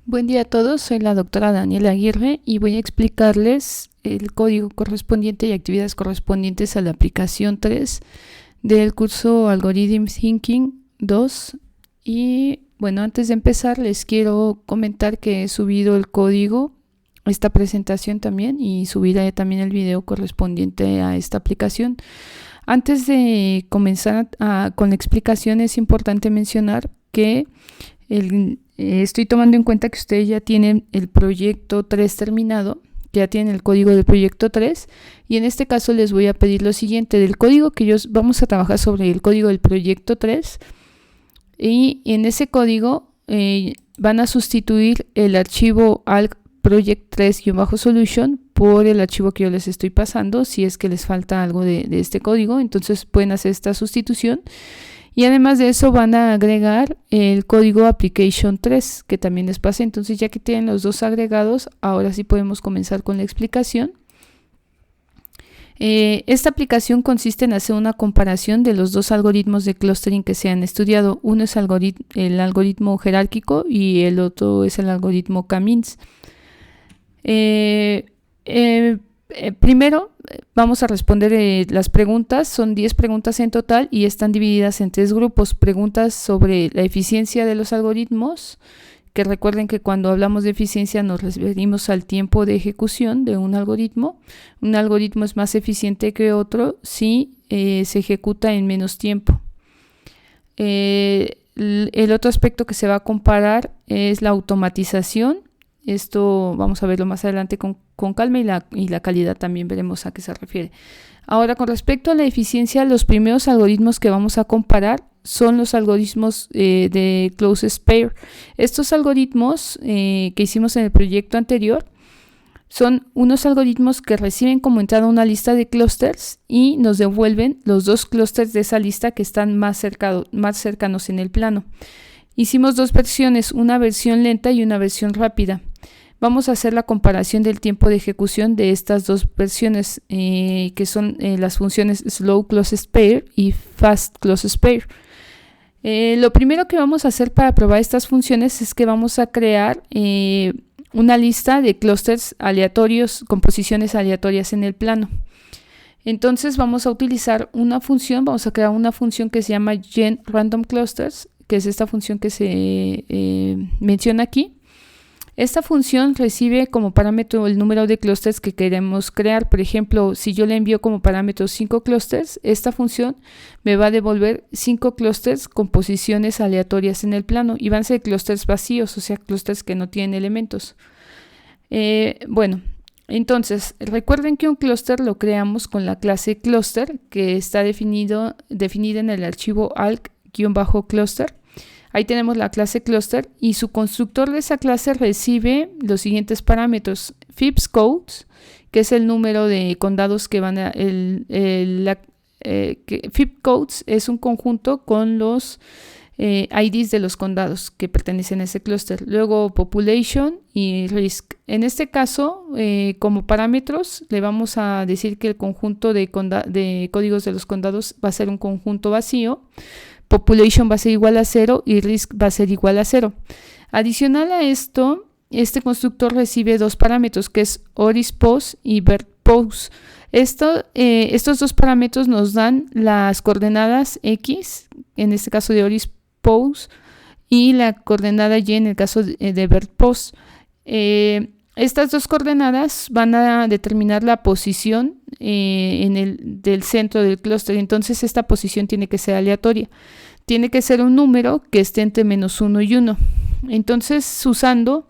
Buen día a todos, soy la doctora Daniela Aguirre y voy a explicarles el código correspondiente y actividades correspondientes a la aplicación 3 del curso Algorithm Thinking 2. Y bueno, antes de empezar les quiero comentar que he subido el código, esta presentación también, y subiré también el video correspondiente a esta aplicación. Antes de comenzar con la explicación, es importante mencionar que estoy tomando en cuenta que ustedes ya tienen el proyecto 3 terminado, que ya tienen el código del proyecto 3, y en este caso les voy a pedir lo siguiente: del código que vamos a trabajar sobre el código del proyecto 3, y en ese código van a sustituir el archivo ALG project 3-solution por el archivo que yo les estoy pasando. Si es que les falta algo de este código, entonces pueden hacer esta sustitución. Y además de eso van a agregar el código application 3 que también les pasé. Entonces, ya que tienen los dos agregados, ahora sí podemos comenzar con la explicación. Esta aplicación consiste en hacer una comparación de los dos algoritmos de clustering que se han estudiado. Uno es el algoritmo jerárquico y el otro es el algoritmo K-means. Primero vamos a responder las preguntas. Son 10 preguntas en total y están divididas en 3 grupos. Preguntas sobre la eficiencia de los algoritmos, que recuerden que cuando hablamos de eficiencia nos referimos al tiempo de ejecución de un algoritmo. Un algoritmo es más eficiente que otro si se ejecuta en menos tiempo. El otro aspecto que se va a comparar es la automatización. Esto vamos a verlo más adelante con calma, y la calidad también veremos a qué se refiere. Ahora, con respecto a la eficiencia, los primeros algoritmos que vamos a comparar son los algoritmos de closest pair. Estos algoritmos que hicimos en el proyecto anterior son unos algoritmos que reciben como entrada una lista de clústeres y nos devuelven los dos clústeres de esa lista que están más cercanos en el plano. Hicimos dos versiones, una versión lenta y una versión rápida. Vamos a hacer la comparación del tiempo de ejecución de estas dos versiones, que son las funciones slow closest pair y fast closest pair. Lo primero que vamos a hacer para probar estas funciones es que vamos a crear una lista de clústeres aleatorios con posiciones aleatorias en el plano. Entonces vamos a utilizar una función, vamos a crear una función que se llama genRandomClusters, que es esta función que se menciona aquí. Esta función recibe como parámetro el número de clústeres que queremos crear. Por ejemplo, si yo le envío como parámetro 5 clústeres, esta función me va a devolver 5 clústeres con posiciones aleatorias en el plano, y van a ser clústeres vacíos, o sea, clústeres que no tienen elementos. Bueno, entonces recuerden que un clúster lo creamos con la clase cluster, que está definida en el archivo alg-cluster. Ahí tenemos la clase cluster, y su constructor de esa clase recibe los siguientes parámetros: fibscodes, que es el número de condados que van a... fibcodes es un conjunto con los IDs de los condados que pertenecen a ese clúster. Luego population y risk. En este caso, como parámetros, le vamos a decir que el conjunto de códigos de los condados va a ser un conjunto vacío. Population va a ser igual a 0 y risk va a ser igual a 0. Adicional a esto, este constructor recibe dos parámetros, que es orispos y vertpos. Estos dos parámetros nos dan las coordenadas x, en este caso de orispos, y la coordenada y en el caso de vertpos. Estas dos coordenadas van a determinar la posición del centro del clúster. Entonces esta posición tiene que ser aleatoria. Tiene que ser un número que esté entre -1 y 1. Entonces, usando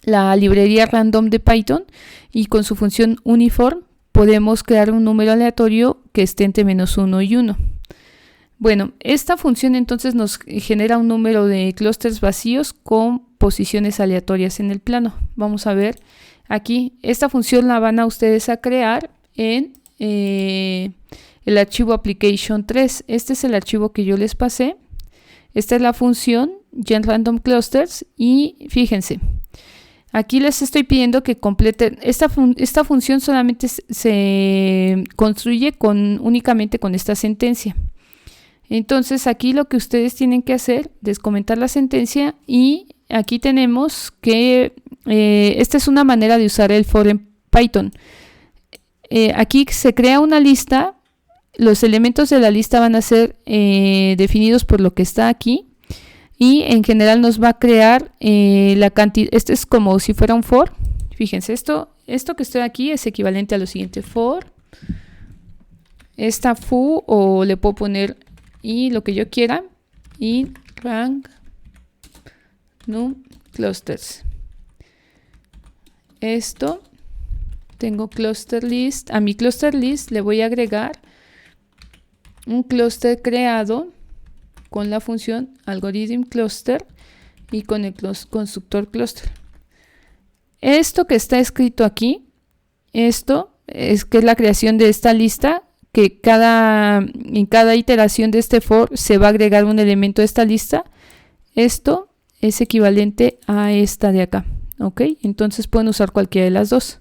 la librería random de Python y con su función uniform, podemos crear un número aleatorio que esté entre -1 y 1. Bueno, esta función entonces nos genera un número de clústeres vacíos con posiciones aleatorias en el plano. Vamos a ver aquí, esta función la van a ustedes a crear en el archivo application 3. Este es el archivo que yo les pasé. Esta es la función genRandomClusters, y fíjense, aquí les estoy pidiendo que completen esta función. Solamente se construye únicamente con esta sentencia. Entonces aquí lo que ustedes tienen que hacer es comentar la sentencia y aquí tenemos que esta es una manera de usar el for en Python. Aquí se crea una lista, los elementos de la lista van a ser definidos por lo que está aquí y en general nos va a crear la cantidad. Esto es como si fuera un for. Fíjense, esto que está aquí es equivalente a lo siguiente: for, esta foo, o le puedo poner y lo que yo quiera, y rank num clusters. Esto, tengo cluster list, a mi cluster list le voy a agregar un cluster creado con la función algorithm cluster y con el constructor cluster. Esto que está escrito aquí, esto es que es la creación de esta lista, que en cada iteración de este for se va a agregar un elemento de esta lista. Esto es equivalente a esta de acá, ¿ok? Entonces pueden usar cualquiera de las dos.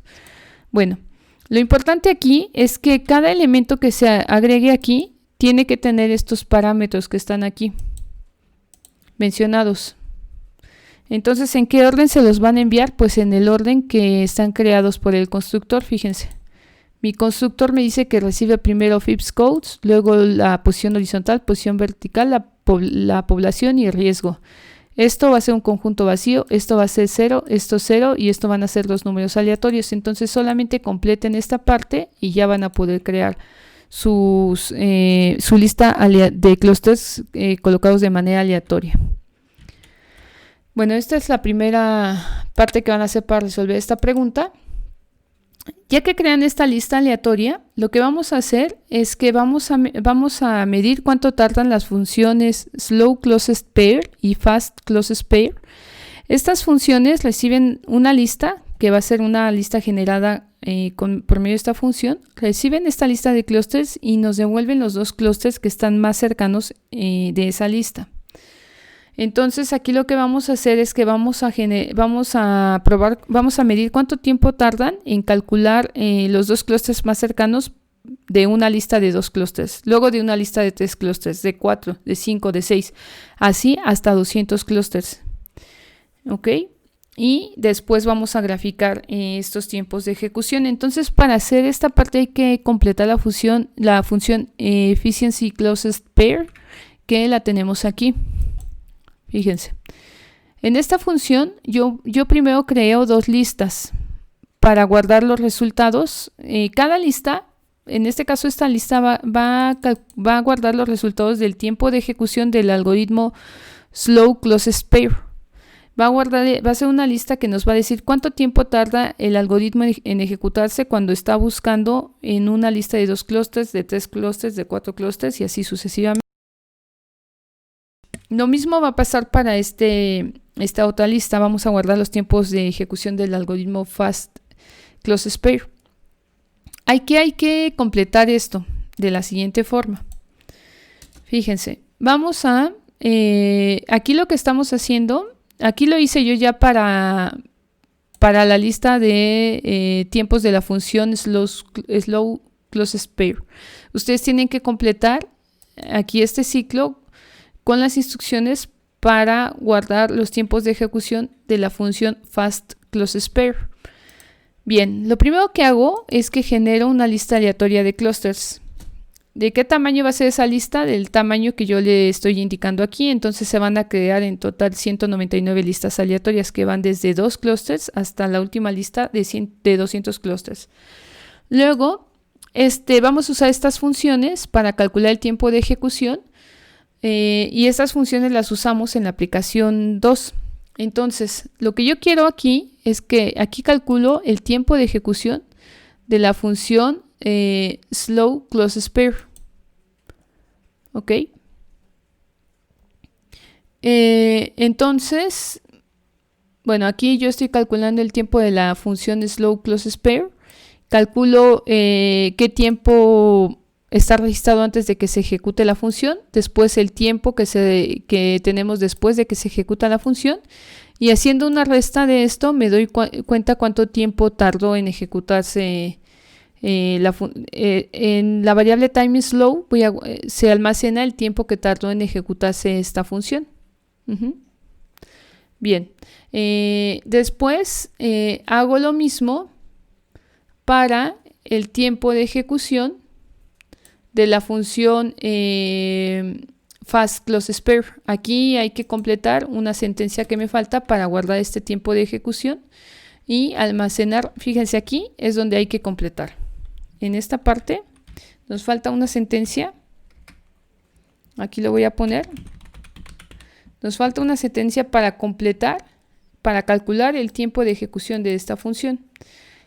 Bueno, lo importante aquí es que cada elemento que se agregue aquí tiene que tener estos parámetros que están aquí mencionados. Entonces, ¿en qué orden se los van a enviar? Pues en el orden que están creados por el constructor. Fíjense, mi constructor me dice que recibe primero FIPS codes, luego la posición horizontal, posición vertical, la población y el riesgo. Esto va a ser un conjunto vacío, esto va a ser 0, esto 0 y esto van a ser los números aleatorios. Entonces solamente completen esta parte y ya van a poder crear su lista de clusters colocados de manera aleatoria. Bueno, esta es la primera parte que van a hacer para resolver esta pregunta. Ya que crean esta lista aleatoria, lo que vamos a hacer es que vamos a medir cuánto tardan las funciones slow closest pair y fast closest pair. Estas funciones reciben una lista, que va a ser una lista generada por medio de esta función. Reciben esta lista de clusters y nos devuelven los dos clusters que están más cercanos de esa lista. Entonces aquí lo que vamos a hacer es que vamos a medir cuánto tiempo tardan en calcular los dos clusters más cercanos de una lista de 2 clusters, luego de una lista de 3 clusters, de 4, de 5, de 6, así hasta 200 clusters. ¿Ok? Y después vamos a graficar estos tiempos de ejecución. Entonces, para hacer esta parte hay que completar la función efficiency closest pair, que la tenemos aquí. Fíjense, en esta función yo primero creo 2 listas para guardar los resultados. Cada lista, en este caso esta lista va a guardar los resultados del tiempo de ejecución del algoritmo slow closest pair. Va a ser una lista que nos va a decir cuánto tiempo tarda el algoritmo en ejecutarse cuando está buscando en una lista de 2 clusters, de 3 clusters, de 4 clusters y así sucesivamente. Lo mismo va a pasar para esta otra lista. Vamos a guardar los tiempos de ejecución del algoritmo fast closest pair. Hay que completar esto de la siguiente forma. Fíjense, vamos a aquí lo que estamos haciendo, aquí lo hice yo ya para la lista de tiempos de la función slow closest pair. Ustedes tienen que completar aquí este ciclo con las instrucciones para guardar los tiempos de ejecución de la función fast closest pair. Bien, lo primero que hago es que genero una lista aleatoria de clusters. ¿De qué tamaño va a ser esa lista? Del tamaño que yo le estoy indicando aquí. Entonces se van a crear en total 199 listas aleatorias que van desde 2 clusters hasta la última lista de 200 clusters. Luego, vamos a usar estas funciones para calcular el tiempo de ejecución. Y estas funciones las usamos en la aplicación 2. Entonces, lo que yo quiero aquí es que aquí calculo el tiempo de ejecución de la función slow closest pair. ¿Ok? Entonces, bueno, aquí yo estoy calculando el tiempo de la función slow closest pair. Calculo qué tiempo está registrado antes de que se ejecute la función, después el tiempo que tenemos después de que se ejecuta la función, y haciendo una resta de esto me doy cuenta cuánto tiempo tardó en ejecutarse en la variable time slow. Se almacena el tiempo que tardó en ejecutarse esta función. Bien, después hago lo mismo para el tiempo de ejecución de la función fast close spare. Aquí hay que completar una sentencia que me falta para guardar este tiempo de ejecución y almacenar. Fíjense, aquí es donde hay que completar. En esta parte nos falta una sentencia. Aquí lo voy a poner. Nos falta una sentencia para completar, para calcular el tiempo de ejecución de esta función.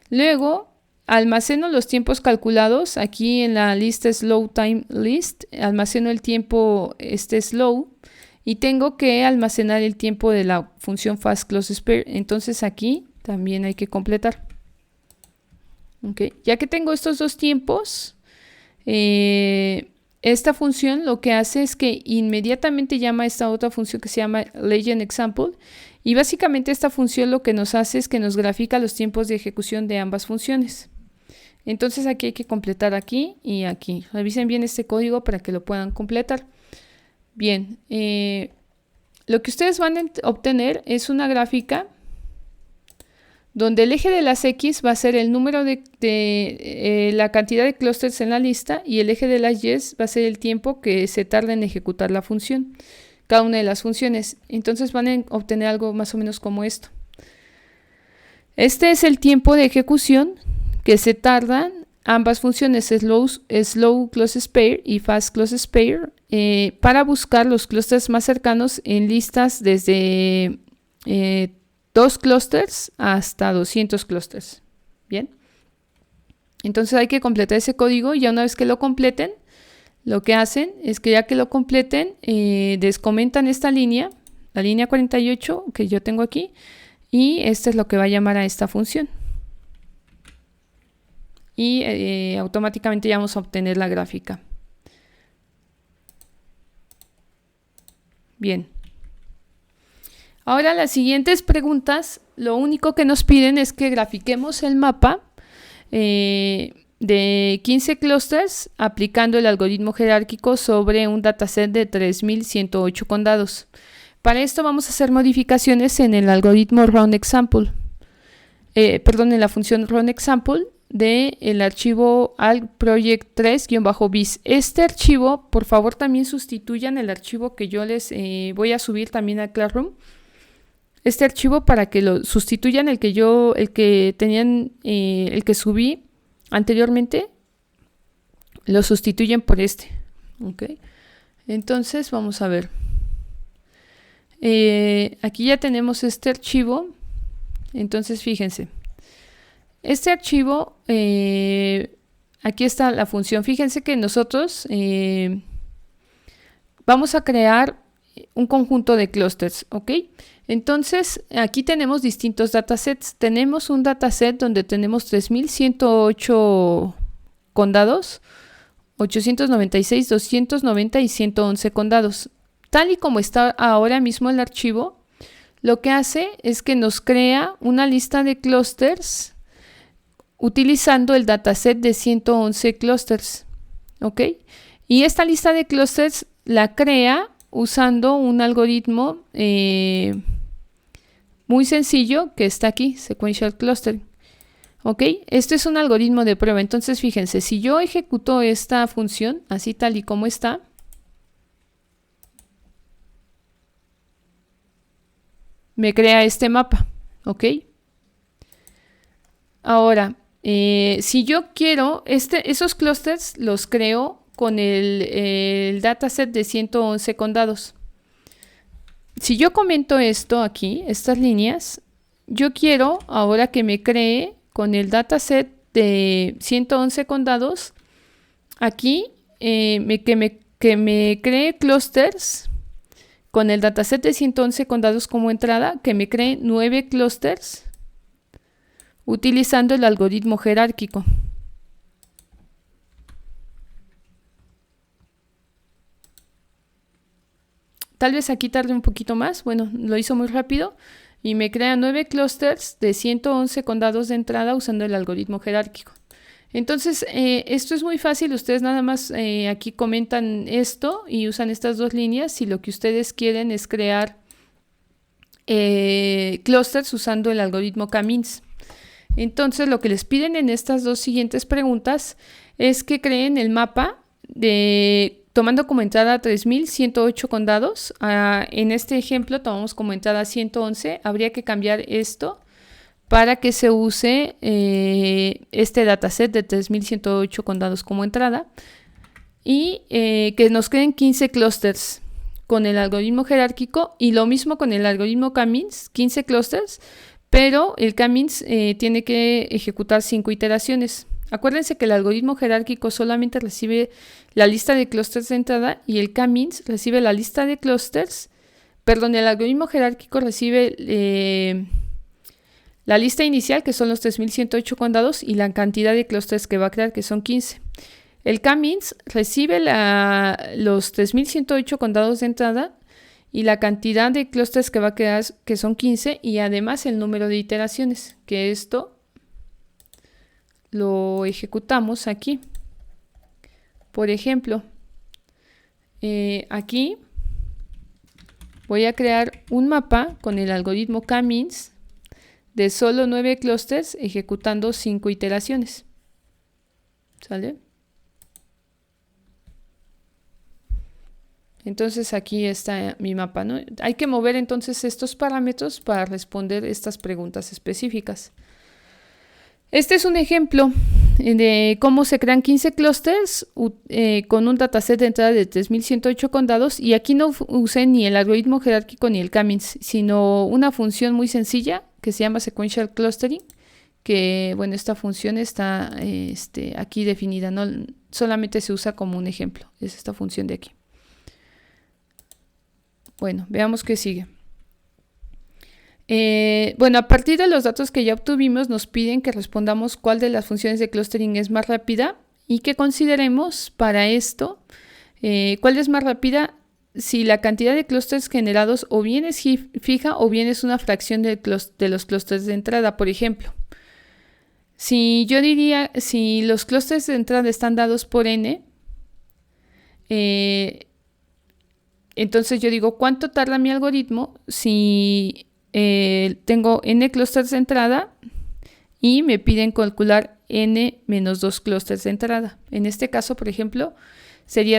Luego almaceno los tiempos calculados. Aquí en la lista slow time list almaceno el tiempo slow y tengo que almacenar el tiempo de la función fast close spare. Entonces aquí también hay que completar. Okay. Ya que tengo estos dos tiempos, esta función lo que hace es que inmediatamente llama a esta otra función que se llama legend example, y básicamente esta función lo que nos hace es que nos grafica los tiempos de ejecución de ambas funciones. Entonces aquí hay que completar aquí y aquí. Revisen bien este código para que lo puedan completar. Bien, lo que ustedes van a obtener es una gráfica donde el eje de las X va a ser el número de la cantidad de clústeres en la lista, y el eje de las Y va a ser el tiempo que se tarda en ejecutar la función, cada una de las funciones. Entonces van a obtener algo más o menos como esto. Este es el tiempo de ejecución que se tardan ambas funciones, slow close spare y fast close spare, para buscar los clústeres más cercanos en listas desde 2 clústeres hasta 200 clústeres. Bien. Entonces hay que completar ese código, y ya una vez que lo completen, lo que hacen es que ya que lo completen, descomentan esta línea, la línea 48 que yo tengo aquí, y este es lo que va a llamar a esta función. Y automáticamente ya vamos a obtener la gráfica. Bien. Ahora las siguientes preguntas, lo único que nos piden es que grafiquemos el mapa de 15 clústeres aplicando el algoritmo jerárquico sobre un dataset de 3108 condados. Para esto vamos a hacer modificaciones en el algoritmo runExample, en la función runExample del archivo alproject3-bis. Este archivo, por favor, también sustituyan el archivo que yo les voy a subir también a Classroom. Este archivo, para que lo sustituyan el que subí anteriormente, lo sustituyen por este. Okay. Entonces vamos a ver. Aquí ya tenemos este archivo. Entonces fíjense. Este archivo, aquí está la función. Fíjense que nosotros vamos a crear un conjunto de clústeres, ¿ok? Entonces, aquí tenemos distintos datasets. Tenemos un dataset donde tenemos 3108 condados, 896, 290 y 111 condados. Tal y como está ahora mismo el archivo, lo que hace es que nos crea una lista de clústeres utilizando el dataset de 111 clústeres, ¿ok? Y esta lista de clústeres la crea usando un algoritmo muy sencillo que está aquí, Sequential Clustering. ¿Ok? Este es un algoritmo de prueba. Entonces, fíjense, si yo ejecuto esta función, así tal y como está, me crea este mapa. ¿Ok? Ahora, si yo quiero, esos clusters los creo con el dataset de 111 condados. Si yo comento esto aquí, estas líneas, yo quiero ahora que me cree con el dataset de 111 condados, aquí que me cree clusters con el dataset de 111 condados como entrada, que me cree 9 clusters utilizando el algoritmo jerárquico. Tal vez aquí tarde un poquito más. Bueno, lo hizo muy rápido y me crea 9 clústeres de 111 condados de entrada usando el algoritmo jerárquico. Entonces, esto es muy fácil. Ustedes nada más aquí comentan esto y usan estas dos líneas si lo que ustedes quieren es crear clústeres usando el algoritmo K-means. Entonces, lo que les piden en estas dos siguientes preguntas es que creen el mapa tomando como entrada 3108 condados. En este ejemplo tomamos como entrada 111. Habría que cambiar esto para que se use este dataset de 3108 condados como entrada y que nos queden 15 clústeres con el algoritmo jerárquico, y lo mismo con el algoritmo K-means, 15 clústeres, pero el K-means tiene que ejecutar 5 iteraciones. Acuérdense que el algoritmo jerárquico solamente recibe la lista de clústeres de entrada y el K-means recibe la lista de clústeres. Perdón, el algoritmo jerárquico recibe la lista inicial, que son los 3108 condados, y la cantidad de clústeres que va a crear, que son 15. El K-means recibe los 3108 condados de entrada y la cantidad de clústeres que va a crear, que son 15, y además el número de iteraciones, que esto lo ejecutamos aquí. Por ejemplo, aquí voy a crear un mapa con el algoritmo K-means de solo 9 clústeres ejecutando 5 iteraciones. ¿Sale? Entonces aquí está mi mapa, ¿no? Hay que mover entonces estos parámetros para responder estas preguntas específicas. Este es un ejemplo de cómo se crean 15 clústeres con un dataset de entrada de 3108 condados, y aquí no usé ni el algoritmo jerárquico ni el K-means, sino una función muy sencilla que se llama sequential clustering, que bueno, esta función está aquí definida, no solamente se usa como un ejemplo, es esta función de aquí. Bueno, veamos qué sigue. Bueno, a partir de los datos que ya obtuvimos, nos piden que respondamos cuál de las funciones de clustering es más rápida y que consideremos para esto cuál es más rápida si la cantidad de clústeres generados o bien es fija o bien es una fracción de los clústeres de entrada. Por ejemplo, si yo diría, si los clústeres de entrada están dados por n, entonces yo digo, ¿cuánto tarda mi algoritmo si tengo n clústeres de entrada y me piden calcular n menos 2 clústeres de entrada? En este caso, por ejemplo,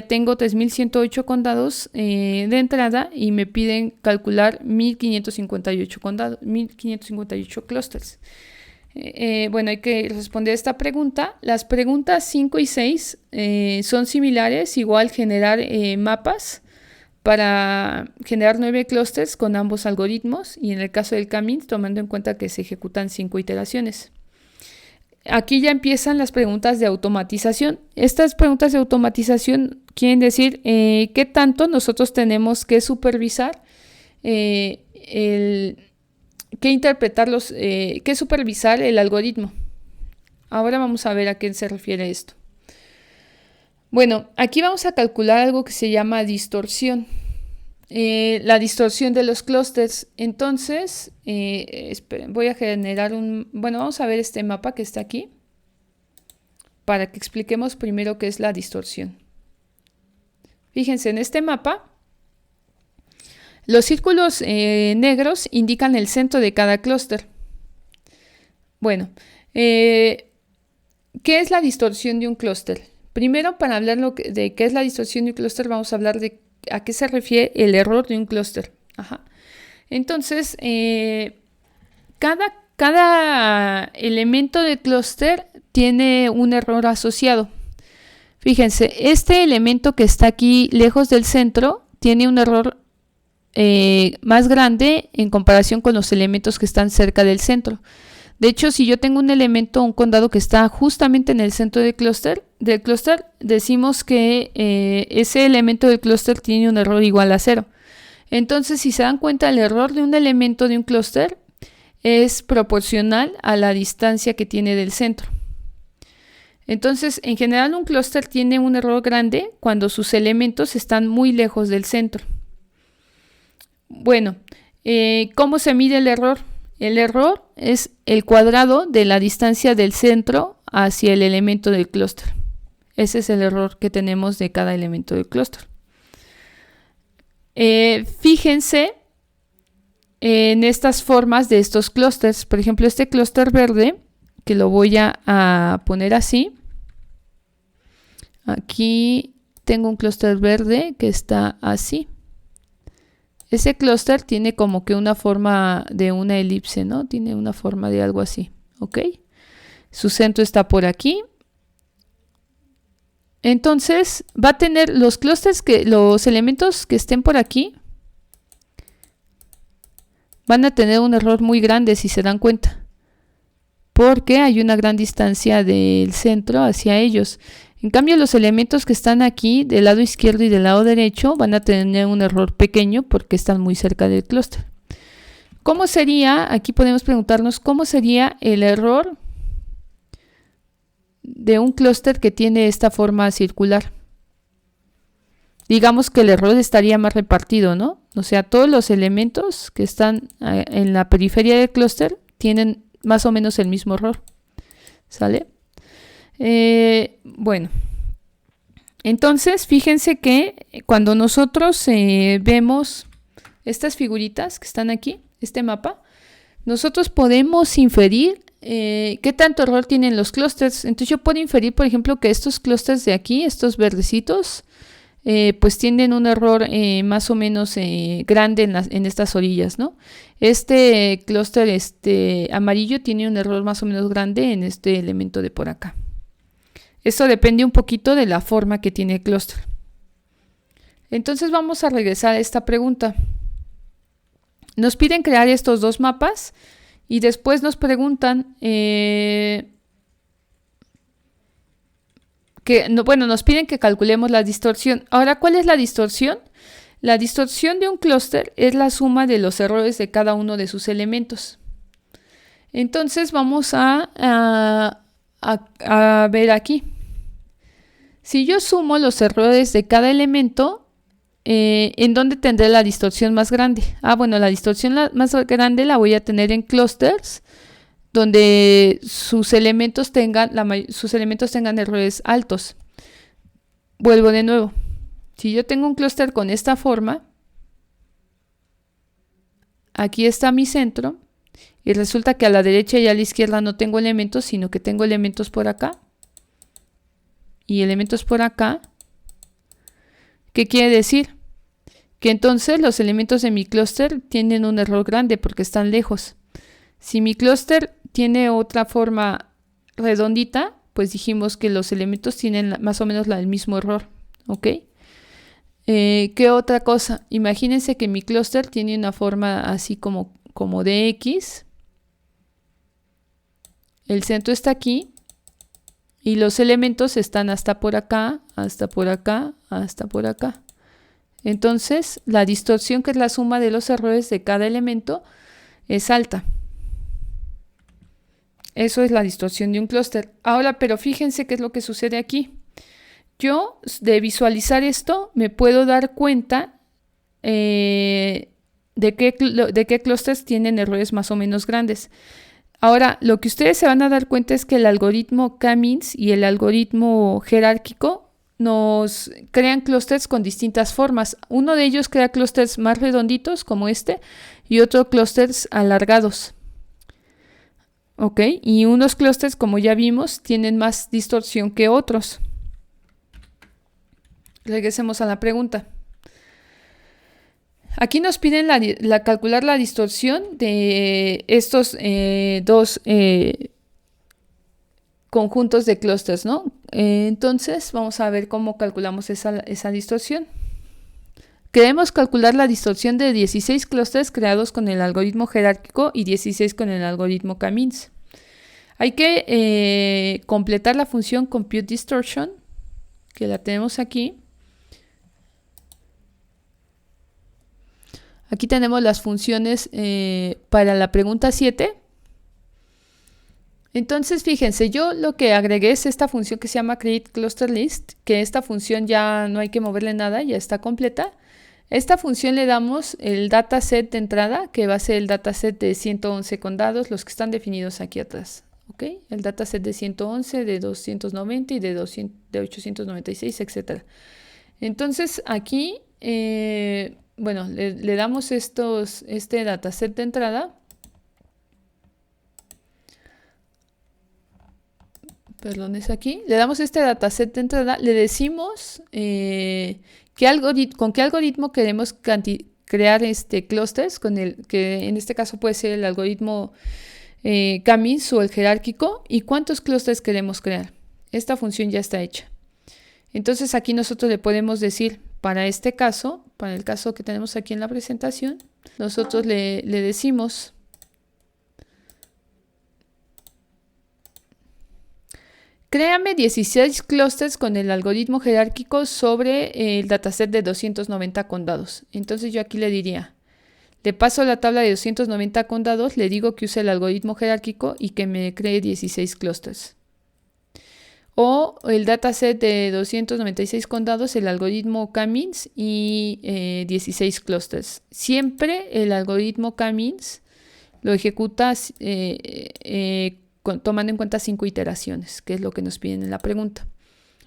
tengo 3108 condados de entrada y me piden calcular 1558 condados, 1558 clústeres. Bueno, hay que responder a esta pregunta. Las preguntas 5 y 6 son similares, igual generar mapas para generar 9 clústeres con ambos algoritmos, y en el caso del K-means, tomando en cuenta que se ejecutan 5 iteraciones. Aquí ya empiezan las preguntas de automatización. Estas preguntas de automatización quieren decir qué tanto nosotros tenemos que supervisar, qué supervisar el algoritmo. Ahora vamos a ver a qué se refiere esto. Bueno, aquí vamos a calcular algo que se llama distorsión. La distorsión de los clústeres. Entonces, esperen, voy a generar bueno, vamos a ver este mapa que está aquí para que expliquemos primero qué es la distorsión. Fíjense, en este mapa, los círculos negros indican el centro de cada clúster. Bueno, ¿qué es la distorsión de un clúster? Primero, para hablar de qué es la distorsión de un clúster, vamos a hablar de a qué se refiere el error de un clúster. Entonces, cada elemento de clúster tiene un error asociado. Fíjense, este elemento que está aquí lejos del centro tiene un error más grande en comparación con los elementos que están cerca del centro. De hecho, si yo tengo un elemento, un condado que está justamente en el centro del clúster, decimos que ese elemento del clúster tiene un error igual a 0. Entonces, si se dan cuenta, el error de un elemento de un clúster es proporcional a la distancia que tiene del centro. Entonces, en general, un clúster tiene un error grande cuando sus elementos están muy lejos del centro. Bueno, ¿cómo se mide el error? El error es el cuadrado de la distancia del centro hacia el elemento del clúster. Ese es el error que tenemos de cada elemento del clúster. Fíjense en estas formas de estos clústeres. Por ejemplo, este clúster verde, que lo voy a poner así. Aquí tengo un clúster verde que está así. Ese clúster tiene como que una forma de una elipse, ¿no? Tiene una forma de algo así, ¿ok? Su centro está por aquí. Entonces va a tener los clústeres, los elementos que estén por aquí van a tener un error muy grande si se dan cuenta, porque hay una gran distancia del centro hacia ellos. En cambio, los elementos que están aquí del lado izquierdo y del lado derecho van a tener un error pequeño porque están muy cerca del clúster. ¿Cómo sería? Aquí podemos preguntarnos cómo sería el error de un clúster que tiene esta forma circular. Digamos que el error estaría más repartido, ¿no? O sea, todos los elementos que están en la periferia del clúster tienen más o menos el mismo error. ¿Sale? Bueno, entonces fíjense que cuando nosotros vemos estas figuritas que están aquí, este mapa, nosotros podemos inferir qué tanto error tienen los clústeres. Entonces yo puedo inferir, por ejemplo, que estos clústeres de aquí, estos verdecitos, pues tienen un error más o menos grande en estas orillas, ¿no? Este clúster amarillo tiene un error más o menos grande en este elemento de por acá. Esto depende un poquito de la forma que tiene el clúster. Entonces vamos a regresar a esta pregunta. Nos piden crear estos dos mapas y después nos preguntan nos piden que calculemos la distorsión. Ahora, ¿cuál es la distorsión? La distorsión de un clúster es la suma de los errores de cada uno de sus elementos. Entonces vamos a ver aquí. Si yo sumo los errores de cada elemento, ¿en dónde tendré la distorsión más grande? Bueno, la distorsión más grande la voy a tener en clústeres donde sus elementos tengan errores altos. Vuelvo de nuevo. Si yo tengo un clúster con esta forma, aquí está mi centro, y resulta que a la derecha y a la izquierda no tengo elementos, sino que tengo elementos por acá y elementos por acá. ¿Qué quiere decir? Que entonces los elementos de mi clúster tienen un error grande porque están lejos. Si mi clúster tiene otra forma redondita, pues dijimos que los elementos tienen más o menos el mismo error, ¿ok? ¿Qué otra cosa? Imagínense que mi clúster tiene una forma así como de X. El centro está aquí y los elementos están hasta por acá, hasta por acá, hasta por acá. Entonces, la distorsión, que es la suma de los errores de cada elemento, es alta. Eso es la distorsión de un clúster. Ahora, pero fíjense qué es lo que sucede aquí. Yo, de visualizar esto, me puedo dar cuenta de qué clústeres tienen errores más o menos grandes. Ahora, lo que ustedes se van a dar cuenta es que el algoritmo K-means y el algoritmo jerárquico nos crean clústeres con distintas formas. Uno de ellos crea clústeres más redonditos, como este, y otro clústeres alargados. ¿Ok? Y unos clústeres, como ya vimos, tienen más distorsión que otros. Regresemos a la pregunta. Aquí nos piden calcular la distorsión de estos dos conjuntos de clústeres, ¿no? Entonces, vamos a ver cómo calculamos esa distorsión. Queremos calcular la distorsión de 16 clústeres creados con el algoritmo jerárquico y 16 con el algoritmo K-means. Hay que completar la función compute distortion, que la tenemos aquí. Aquí tenemos las funciones para la pregunta 7. Entonces, fíjense, yo lo que agregué es esta función que se llama create cluster list, que esta función ya no hay que moverle nada, ya está completa. Esta función le damos el dataset de entrada, que va a ser el dataset de 111 condados, los que están definidos aquí atrás. ¿Ok? El dataset de 111, de 290 y de 896, etc. Entonces, aquí bueno, le damos este dataset de entrada. Perdón, es aquí. Le damos este dataset de entrada, le decimos con qué algoritmo queremos crear clusters, que en este caso puede ser el algoritmo K-means o el jerárquico, y cuántos clusters queremos crear. Esta función ya está hecha. Entonces aquí nosotros le podemos decir, para este caso, para el caso que tenemos aquí en la presentación, nosotros le decimos créame 16 clusters con el algoritmo jerárquico sobre el dataset de 290 condados. Entonces yo aquí le diría, le paso la tabla de 290 condados, le digo que use el algoritmo jerárquico y que me cree 16 clusters. O el dataset de 296 condados, el algoritmo K-means y 16 clusters. Siempre el algoritmo K-means lo ejecutas tomando en cuenta 5 iteraciones, que es lo que nos piden en la pregunta.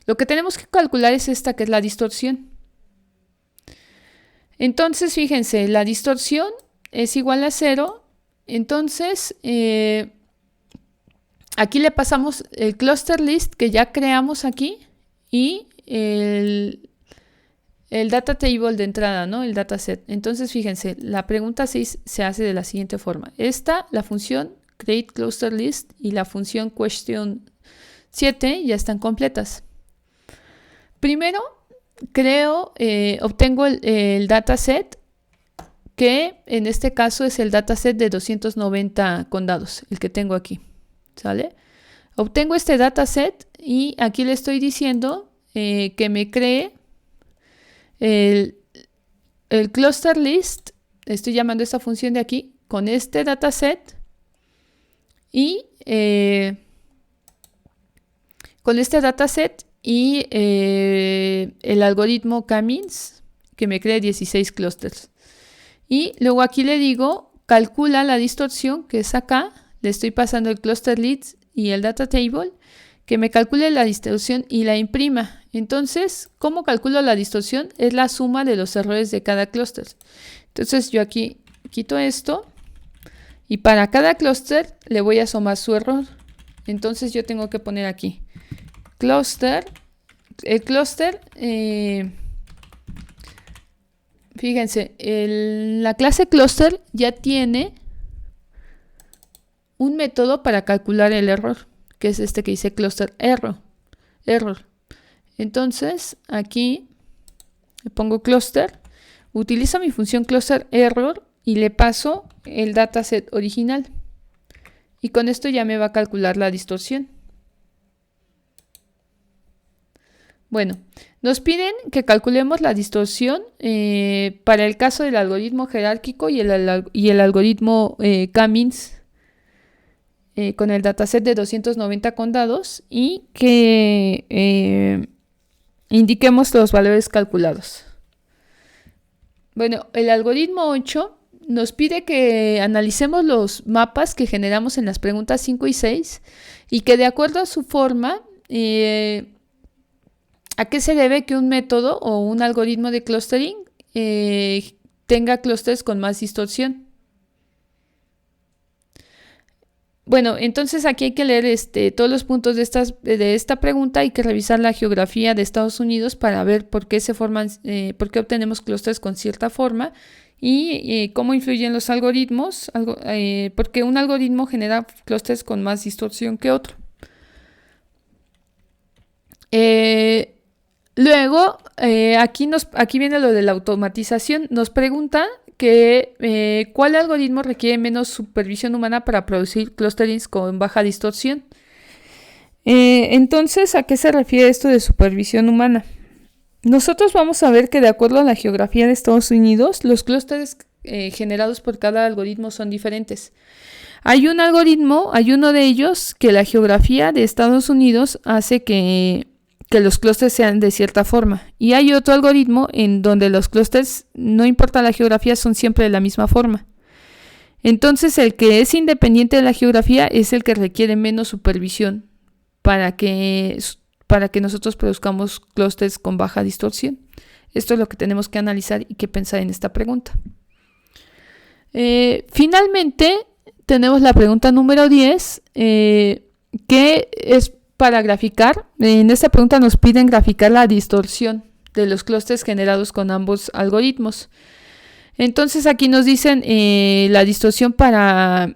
Lo que tenemos que calcular es esta, que es la distorsión. Entonces, fíjense, la distorsión es igual a 0. Entonces, aquí le pasamos el cluster list que ya creamos aquí y el data table de entrada, ¿no? El dataset. Entonces, fíjense, la pregunta 6 se hace de la siguiente forma. La función create cluster list y la función question 7 ya están completas. Primero, obtengo el dataset, que en este caso es el dataset de 290 condados, el que tengo aquí. ¿Sale? Obtengo este dataset y aquí le estoy diciendo que me cree el cluster list. Estoy llamando esta función de aquí con este dataset y con este dataset y el algoritmo K-means que me cree 16 clusters. Y luego aquí le digo, calcula la distorsión, que es acá. Le estoy pasando el cluster list y el data table, que me calcule la distorsión y la imprima. Entonces, ¿cómo calculo la distorsión? Es la suma de los errores de cada clúster. Entonces yo aquí quito esto y para cada clúster le voy a sumar su error. Entonces yo tengo que poner aquí clúster. El clúster, fíjense, la clase clúster ya tiene un método para calcular el error, que es este que dice cluster error. Entonces aquí le pongo cluster, utilizo mi función cluster error y le paso el dataset original. Y con esto ya me va a calcular la distorsión. Bueno, nos piden que calculemos la distorsión para el caso del algoritmo jerárquico y el algoritmo K-means con el dataset de 290 condados y que indiquemos los valores calculados. Bueno, el algoritmo 8 nos pide que analicemos los mapas que generamos en las preguntas 5 y 6 y que de acuerdo a su forma, ¿a qué se debe que un método o un algoritmo de clustering tenga clústeres con más distorsión? Bueno, entonces aquí hay que leer todos los puntos de esta pregunta. Hay que revisar la geografía de Estados Unidos para ver por qué por qué obtenemos clústeres con cierta forma y cómo influyen los algoritmos, porque un algoritmo genera clústeres con más distorsión que otro. Luego, aquí viene lo de la automatización. Nos pregunta ¿cuál algoritmo requiere menos supervisión humana para producir clusterings con baja distorsión? Entonces, ¿a qué se refiere esto de supervisión humana? Nosotros vamos a ver que de acuerdo a la geografía de Estados Unidos, los clústeres generados por cada algoritmo son diferentes. Hay uno de ellos que la geografía de Estados Unidos hace que los clústeres sean de cierta forma. Y hay otro algoritmo en donde los clústeres, no importa la geografía, son siempre de la misma forma. Entonces, el que es independiente de la geografía es el que requiere menos supervisión para que nosotros produzcamos clústeres con baja distorsión. Esto es lo que tenemos que analizar y que pensar en esta pregunta. Finalmente, tenemos la pregunta número 10, que es para graficar. En esta pregunta nos piden graficar la distorsión de los clústeres generados con ambos algoritmos. Entonces aquí nos dicen la distorsión para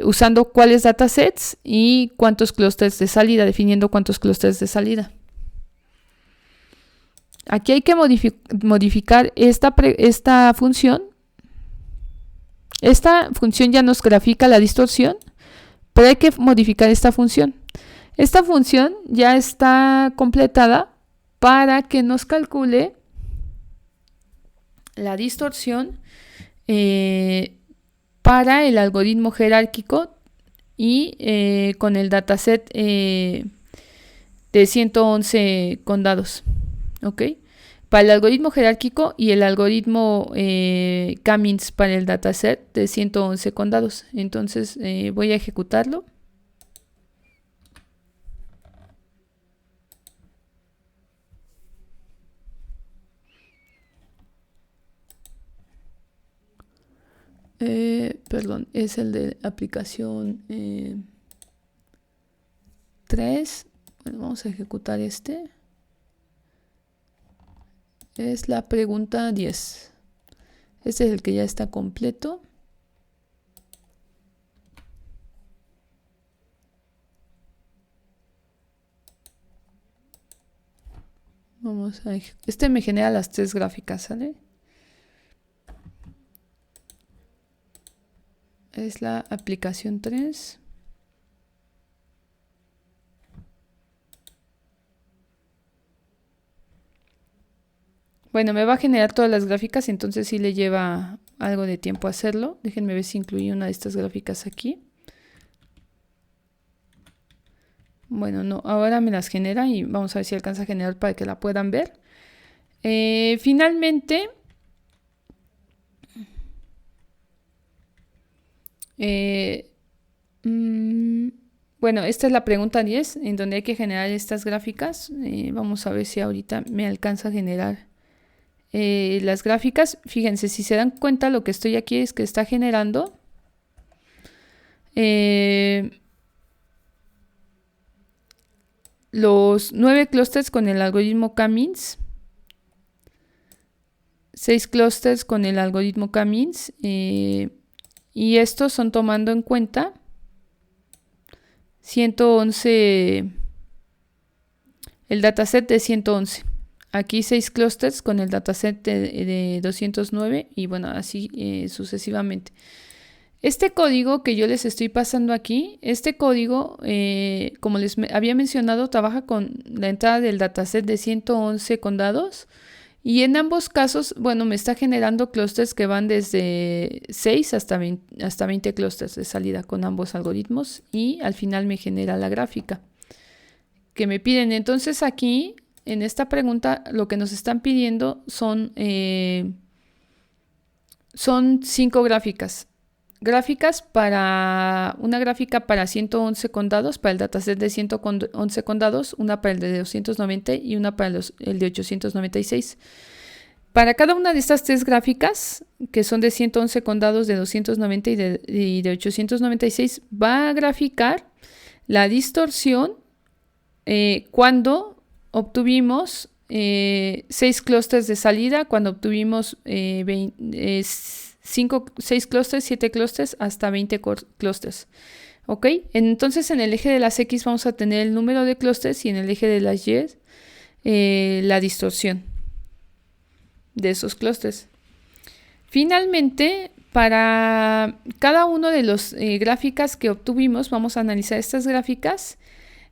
usando cuáles datasets y cuántos clústeres de salida, definiendo cuántos clústeres de salida. Aquí hay que modificar esta función. Esta función ya nos grafica la distorsión, pero hay que modificar esta función. Esta función ya está completada para que nos calcule la distorsión para el algoritmo jerárquico y con el dataset de 111 condados. ¿Ok? Para el algoritmo jerárquico y el algoritmo K-means para el dataset de 111 condados. Entonces voy a ejecutarlo. Perdón, es el de aplicación 3. Bueno, vamos a ejecutar este. Es la pregunta 10. Este es el que ya está completo. Vamos a este me genera las 3 gráficas, ¿sale? Es la aplicación 3. Bueno, me va a generar todas las gráficas, entonces sí le lleva algo de tiempo hacerlo. Déjenme ver si incluí una de estas gráficas aquí. Bueno, no, ahora me las genera y vamos a ver si alcanza a generar para que la puedan ver. Finalmente, bueno, esta es la pregunta 10, en donde hay que generar estas gráficas. Vamos a ver si ahorita me alcanza a generar las gráficas. Fíjense, si se dan cuenta, lo que estoy aquí es que está generando los 9 clústeres con el algoritmo K-means, 6 clústeres con el algoritmo K-means, y estos son tomando en cuenta 111, el dataset de 111. Aquí 6 clústeres con el dataset de 209 y bueno, así sucesivamente. Este código que yo les estoy pasando aquí, este código, como les había mencionado, trabaja con la entrada del dataset de 111 condados y en ambos casos, bueno, me está generando clústeres que van desde 6 hasta 20 clústeres de salida con ambos algoritmos y al final me genera la gráfica que me piden. Entonces aquí, en esta pregunta, lo que nos están pidiendo son 5 gráficas. Una gráfica para 111 condados, para el dataset de 111 condados, una para el de 290 y una para el de 896. Para cada una de estas 3 gráficas, que son de 111 condados, de 290 y de 896, va a graficar la distorsión cuando obtuvimos 6 clústeres de salida, cuando obtuvimos 6 clústeres, 7 clústeres, hasta 20 clústeres. ¿Ok? Entonces en el eje de las X vamos a tener el número de clústeres y en el eje de las Y la distorsión de esos clústeres. Finalmente, para cada uno de los gráficas que obtuvimos, vamos a analizar estas gráficas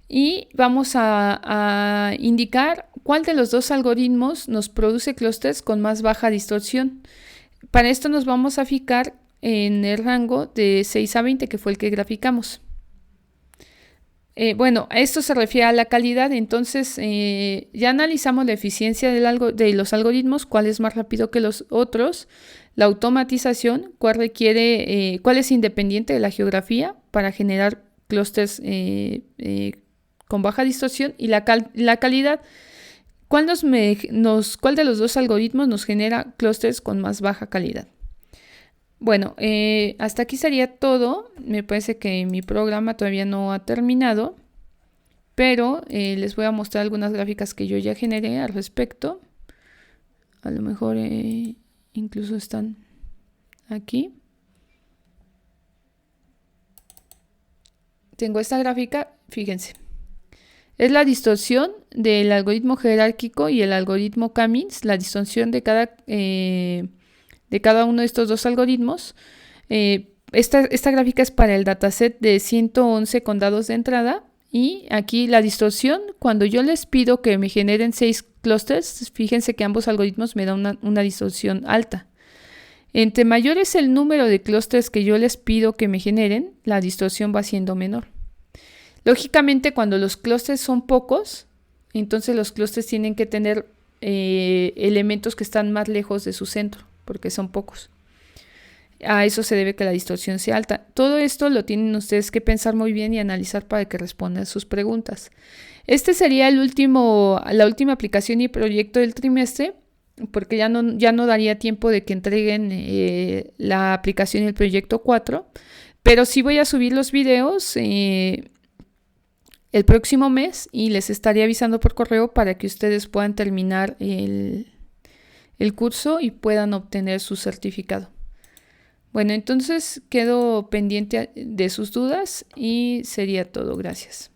y vamos a indicar cuál de los dos algoritmos nos produce clústeres con más baja distorsión. Para esto nos vamos a fijar en el rango de 6 a 20, que fue el que graficamos. Bueno, esto se refiere a la calidad, entonces ya analizamos la eficiencia de los algoritmos, cuál es más rápido que los otros, la automatización, cuál es independiente de la geografía para generar clústeres con baja distorsión y la calidad, ¿Cuál de los dos algoritmos nos genera clústeres con más baja calidad? Bueno, hasta aquí sería todo. Me parece que mi programa todavía no ha terminado, pero les voy a mostrar algunas gráficas que yo ya generé al respecto. A lo mejor incluso están aquí. Tengo esta gráfica, fíjense. Es la distorsión del algoritmo jerárquico y el algoritmo K-means, la distorsión de cada uno de estos dos algoritmos. Esta gráfica es para el dataset de 111 condados de entrada. Y aquí la distorsión, cuando yo les pido que me generen 6 clústeres, fíjense que ambos algoritmos me dan una distorsión alta. Entre mayor es el número de clústeres que yo les pido que me generen, la distorsión va siendo menor. Lógicamente, cuando los clústeres son pocos, entonces los clústeres tienen que tener elementos que están más lejos de su centro, porque son pocos. A eso se debe que la distorsión sea alta. Todo esto lo tienen ustedes que pensar muy bien y analizar para que respondan sus preguntas. Este sería la última aplicación y proyecto del trimestre, porque ya no daría tiempo de que entreguen la aplicación y el proyecto 4, pero sí voy a subir los videos el próximo mes y les estaré avisando por correo para que ustedes puedan terminar el curso y puedan obtener su certificado. Bueno, entonces quedo pendiente de sus dudas y sería todo. Gracias.